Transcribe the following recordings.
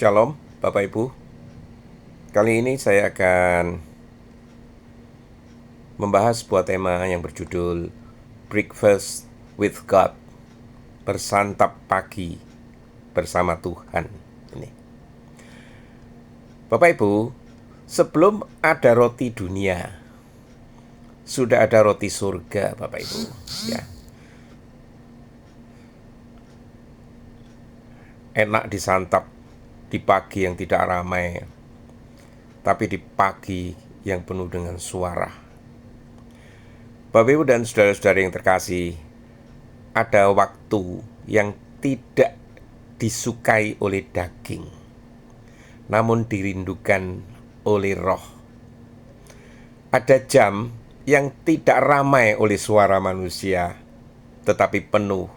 Shalom Bapak Ibu. Kali ini saya akan membahas sebuah tema yang berjudul Breakfast with God, bersantap pagi bersama Tuhan. Ini. Bapak Ibu, sebelum ada roti dunia, sudah ada roti surga, Bapak Ibu. Ya. Enak disantap di pagi yang tidak ramai, tapi di pagi yang penuh dengan suara. Bapak Ibu dan saudara-saudara yang terkasih, ada waktu yang tidak disukai oleh daging, namun dirindukan oleh roh. Ada jam yang tidak ramai oleh suara manusia, tetapi penuh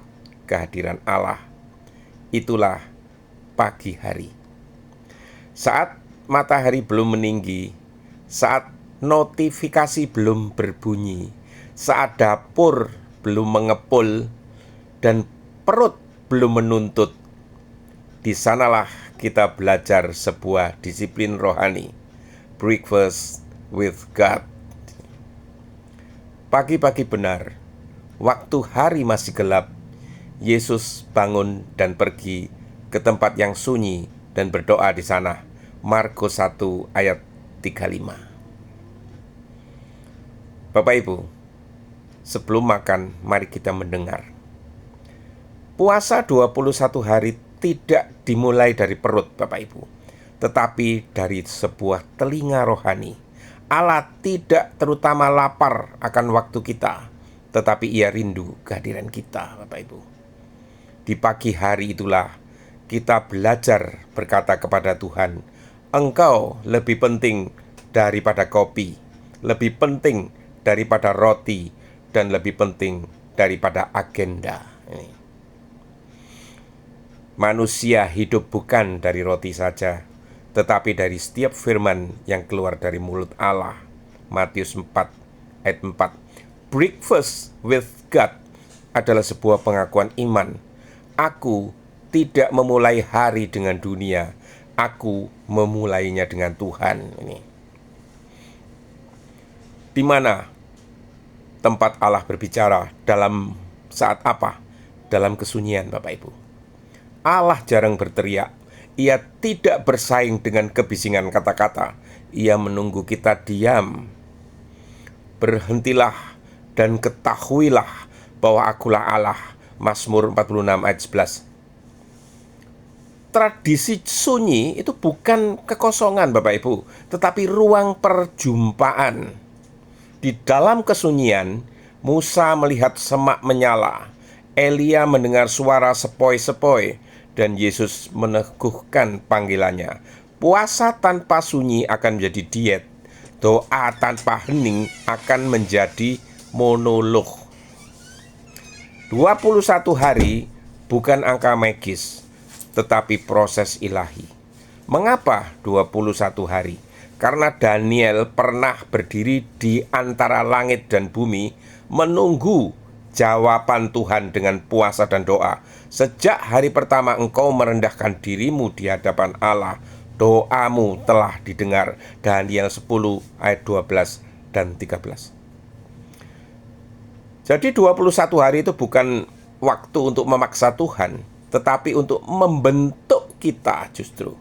kehadiran Allah. Itulah pagi hari. Saat matahari belum meninggi, saat notifikasi belum berbunyi, saat dapur belum mengepul, dan perut belum menuntut, di sanalah kita belajar sebuah disiplin rohani, breakfast with God. Pagi-pagi benar, waktu hari masih gelap, Yesus bangun dan pergi ke tempat yang sunyi dan berdoa di sana. Markus 1 ayat 35. Bapak Ibu, sebelum makan, mari kita mendengar. Puasa 21 hari tidak dimulai dari perut, Bapak Ibu, tetapi dari sebuah telinga rohani. Allah tidak terutama lapar akan waktu kita, tetapi Ia rindu kehadiran kita, Bapak Ibu. Di pagi hari itulah kita belajar berkata kepada Tuhan, Engkau lebih penting daripada kopi, lebih penting daripada roti, dan lebih penting daripada agenda. Manusia hidup bukan dari roti saja, tetapi dari setiap firman yang keluar dari mulut Allah. Matius 4 ayat 4. Breakfast with God adalah sebuah pengakuan iman. Aku tidak memulai hari dengan dunia, aku memulainya dengan Tuhan. Ini. Di mana tempat Allah berbicara, dalam saat apa? Dalam kesunyian, Bapak Ibu. Allah jarang berteriak. Ia tidak bersaing dengan kebisingan kata-kata. Ia menunggu kita diam. Berhentilah dan ketahuilah bahwa akulah Allah. Mazmur 46 ayat 11. Tradisi sunyi itu bukan kekosongan, Bapak Ibu, tetapi ruang perjumpaan. Di dalam kesunyian, Musa melihat semak menyala, Elia mendengar suara sepoi-sepoi, dan Yesus meneguhkan panggilannya. Puasa tanpa sunyi akan menjadi diet. Doa tanpa hening akan menjadi monolog. 21 hari bukan angka magis, tetapi proses ilahi. Mengapa 21 hari? Karena Daniel pernah berdiri di antara langit dan bumi menunggu jawaban Tuhan dengan puasa dan doa. Sejak hari pertama engkau merendahkan dirimu di hadapan Allah, doamu telah didengar. Daniel 10 ayat 12 dan 13. Jadi 21 hari itu bukan waktu untuk memaksa Tuhan, tetapi untuk membentuk kita justru.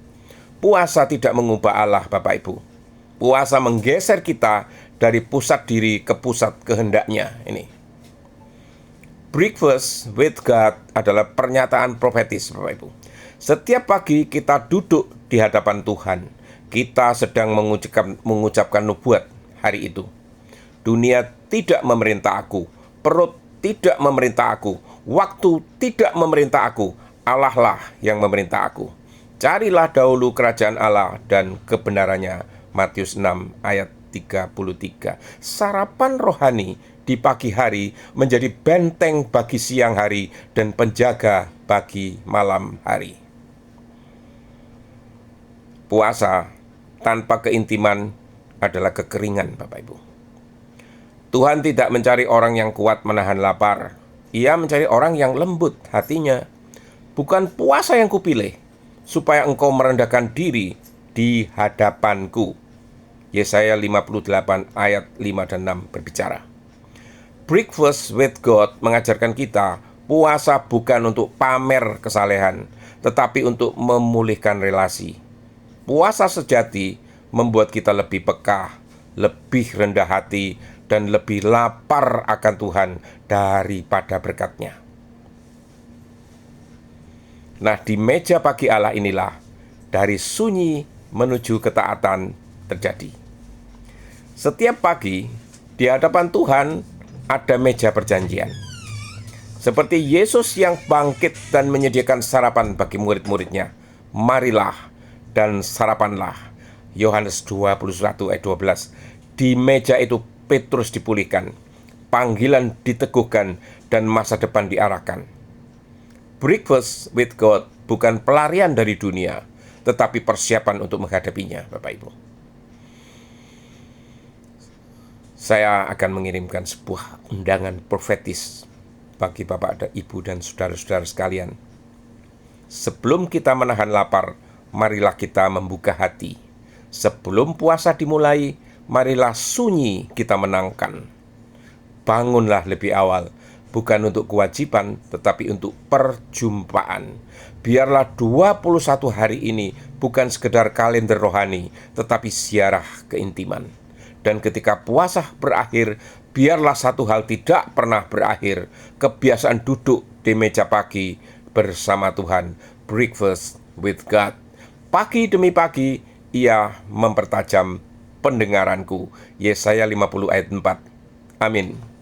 Puasa tidak mengubah Allah, Bapak Ibu. Puasa menggeser kita dari pusat diri ke pusat kehendaknya. Ini. Breakfast with God adalah pernyataan profetis, Bapak Ibu. Setiap pagi kita duduk di hadapan Tuhan, kita sedang mengucapkan nubuat hari itu. Dunia tidak memerintah aku, perut tidak memerintah aku, waktu tidak memerintah aku, Allah lah yang memerintah aku. Carilah dahulu kerajaan Allah dan kebenarannya. Matius 6 ayat 33. Sarapan rohani di pagi hari menjadi benteng bagi siang hari dan penjaga bagi malam hari. Puasa tanpa keintiman adalah kekeringan, Bapak Ibu. Tuhan tidak mencari orang yang kuat menahan lapar. Ia mencari orang yang lembut hatinya. Bukan puasa yang kupilih, supaya engkau merendahkan diri di hadapanku. Yesaya 58 ayat 5 dan 6 berbicara. Breakfast with God mengajarkan kita puasa bukan untuk pamer kesalehan, tetapi untuk memulihkan relasi. Puasa sejati membuat kita lebih peka, lebih rendah hati, dan lebih lapar akan Tuhan daripada berkat-Nya. Nah, di meja pagi Allah inilah dari sunyi menuju ketaatan terjadi. Setiap pagi di hadapan Tuhan ada meja perjanjian. Seperti Yesus yang bangkit dan menyediakan sarapan bagi murid-muridnya. Marilah dan sarapanlah. Yohanes 21 ayat 12. Di meja itu Petrus dipulihkan, panggilan diteguhkan, dan masa depan diarahkan. Breakfast with God bukan pelarian dari dunia, tetapi persiapan untuk menghadapinya, Bapak Ibu. Saya akan mengirimkan sebuah undangan profetis bagi Bapak, Ibu, dan saudara-saudara sekalian. Sebelum kita menahan lapar, marilah kita membuka hati. Sebelum puasa dimulai, marilah sunyi kita menangkan. Bangunlah lebih awal, bukan untuk kewajiban, tetapi untuk perjumpaan. Biarlah 21 hari ini bukan sekedar kalender rohani, tetapi ziarah keintiman. Dan ketika puasa berakhir, biarlah satu hal tidak pernah berakhir, kebiasaan duduk di meja pagi bersama Tuhan, breakfast with God. Pagi demi pagi, ia mempertajam pendengaranku. Yesaya 50 ayat 4. Amin.